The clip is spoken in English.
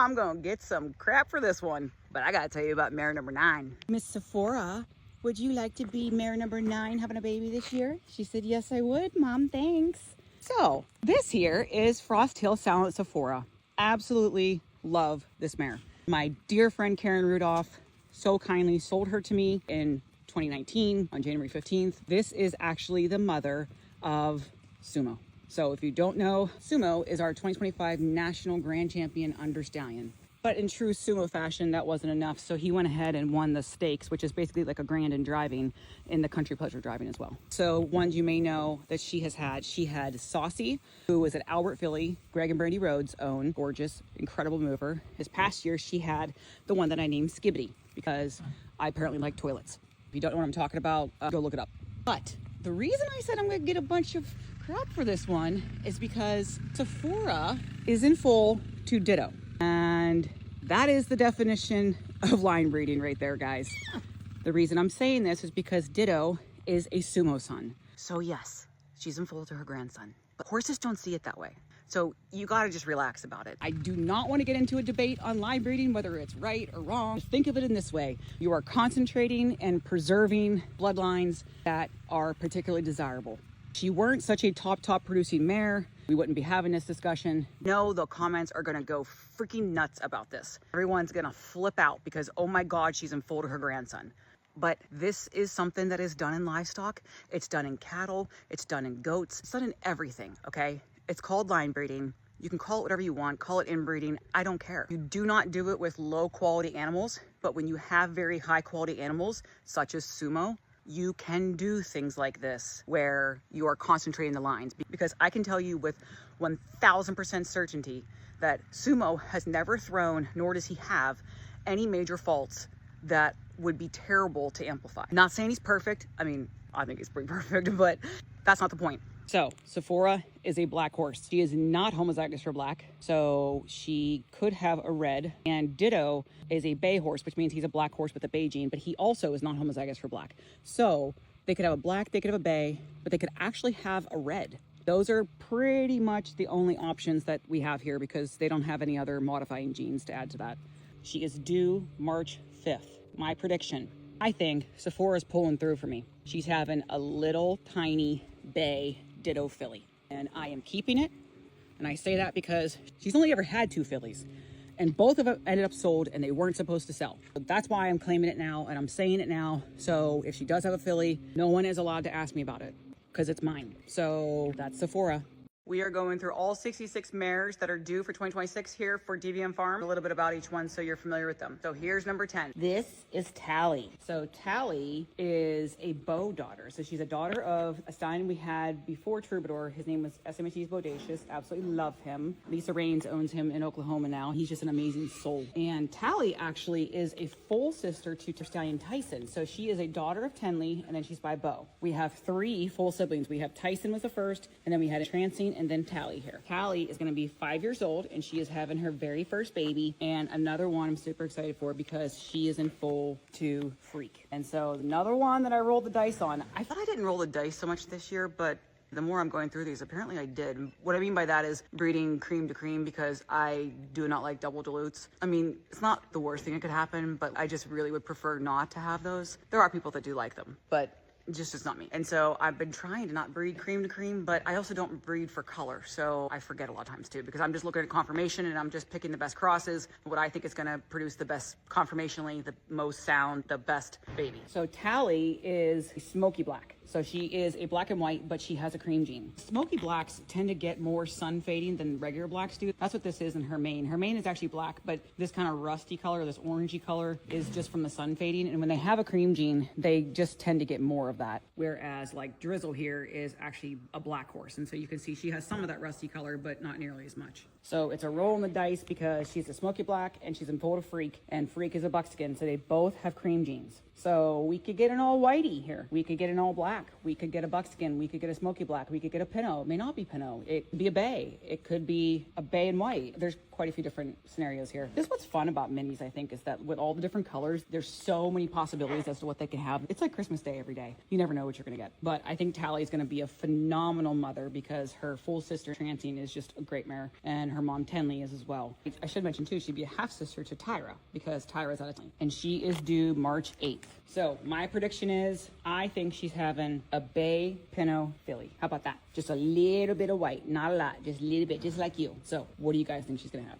I'm gonna get some crap for this one. But I gotta tell you about mare number 9. Miss Sephora, would you like to be mare number 9 having a baby this year? She said, yes, I would, Mom, thanks. So this here is Frost Hill Silent Sephora. Absolutely love this mare. My dear friend Karen Rudolph so kindly sold her to me in 2019 on January 15th. This is actually the mother of Sumo. So if you don't know, Sumo is our 2025 National Grand Champion under stallion. But in true Sumo fashion, that wasn't enough. So he went ahead and won the stakes, which is basically like a grand in driving, in the country pleasure driving as well. So ones you may know that she had Saucy, who was an Albert filly, Greg and Brandy Rhodes' own, gorgeous, incredible mover. This past year, she had the one that I named Skibbity because I apparently like toilets. If you don't know what I'm talking about, go look it up. But the reason I said I'm gonna get a bunch of crap for this one is because Sephora is in foal to Ditto. And that is the definition of line breeding right there, guys. The reason I'm saying this is because Ditto is a Sumo son. So yes, she's in foal to her grandson, but horses don't see it that way. So you gotta just relax about it. I do not want to get into a debate on line breeding, whether it's right or wrong. Think of it in this way. You are concentrating and preserving bloodlines that are particularly desirable. If she weren't such a top producing mare, we wouldn't be having this discussion. No, the comments are gonna go freaking nuts about this. Everyone's gonna flip out because, oh my God, she's in foal to her grandson. But this is something that is done in livestock. It's done in cattle, it's done in goats, it's done in everything, okay? It's called line breeding. You can call it whatever you want, call it inbreeding, I don't care. You do not do it with low quality animals, but when you have very high quality animals, such as Sumo, you can do things like this where you are concentrating the lines. Because I can tell you with 1000% certainty that Sumo has never thrown, nor does he have, any major faults that would be terrible to amplify. I'm not saying he's perfect. I mean, I think he's pretty perfect, but that's not the point. So Sephora is a black horse. She is not homozygous for black, so she could have a red. And Ditto is a bay horse, which means he's a black horse with a bay gene, but he also is not homozygous for black. So they could have a black, they could have a bay, but they could actually have a red. Those are pretty much the only options that we have here because they don't have any other modifying genes to add to that. She is due March 5th. My prediction, I think Sephora is pulling through for me. She's having a little tiny bay Ditto filly, and I am keeping it. And I say that because she's only ever had 2 fillies, and both of them ended up sold, and they weren't supposed to sell. So that's why I'm claiming it now, and I'm saying it now. So if she does have a filly, no one is allowed to ask me about it because it's mine. So that's Sephora. We are going through all 66 mares that are due for 2026 here for DVM Farm. A little bit about each one so you're familiar with them. So here's number 10. This is Tally. So Tally is a Beau daughter. So she's a daughter of a stallion we had before Troubadour. His name was SMH's Bodacious. Absolutely love him. Lisa Raines owns him in Oklahoma now. He's just an amazing soul. And Tally actually is a full sister to stallion Tyson. So she is a daughter of Tenley, and then she's by Beau. We have 3 full siblings. We have Tyson was the first, and then we had a Trancine, and then Tally here. Tally is going to be 5 years old, and she is having her very first baby, and another one I'm super excited for because she is in foal to Freak. And so another one that I rolled the dice on. I thought I didn't roll the dice so much this year, but the more I'm going through these, apparently I did. What I mean by that is breeding cream to cream because I do not like double dilutes. I mean, it's not the worst thing that could happen, but I just really would prefer not to have those. There are people that do like them, but just it's not me. And so I've been trying to not breed cream to cream, but I also don't breed for color. So I forget a lot of times too, because I'm just looking at conformation and I'm just picking the best crosses, what I think is gonna produce the best conformationally, the most sound, the best baby. So Tally is smoky black. So she is a black and white, but she has a cream gene. Smoky blacks tend to get more sun fading than regular blacks do. That's what this is in her mane. Her mane is actually black, but this kind of rusty color, this orangey color is just from the sun fading. And when they have a cream gene, they just tend to get more of that. Whereas like Drizzle here is actually a black horse. And so you can see she has some of that rusty color, but not nearly as much. So it's a roll in the dice because she's a smoky black and she's in foal to Freak, and Freak is a buckskin. So they both have cream genes. So we could get an all whitey here. We could get an all black. black. We could get a buckskin. We could get a smoky black. We could get a Pinot. It may not be Pinot. It could be a bay. It could be a bay and white. There's quite a few different scenarios here. This is what's fun about minis, I think, is that with all the different colors, there's so many possibilities as to what they can have. It's like Christmas Day every day. You never know what you're going to get. But I think Tally is going to be a phenomenal mother because her full sister, Francine, is just a great mare. And her mom, Tenley, is as well. I should mention, too, she'd be a half-sister to Tyra because Tyra's out of time. And she is due March 8th. So my prediction is I think she's having a Bay Pinot filly. How about that? Just a little bit of white, not a lot, just a little bit, just like you. So what do you guys think she's going to have?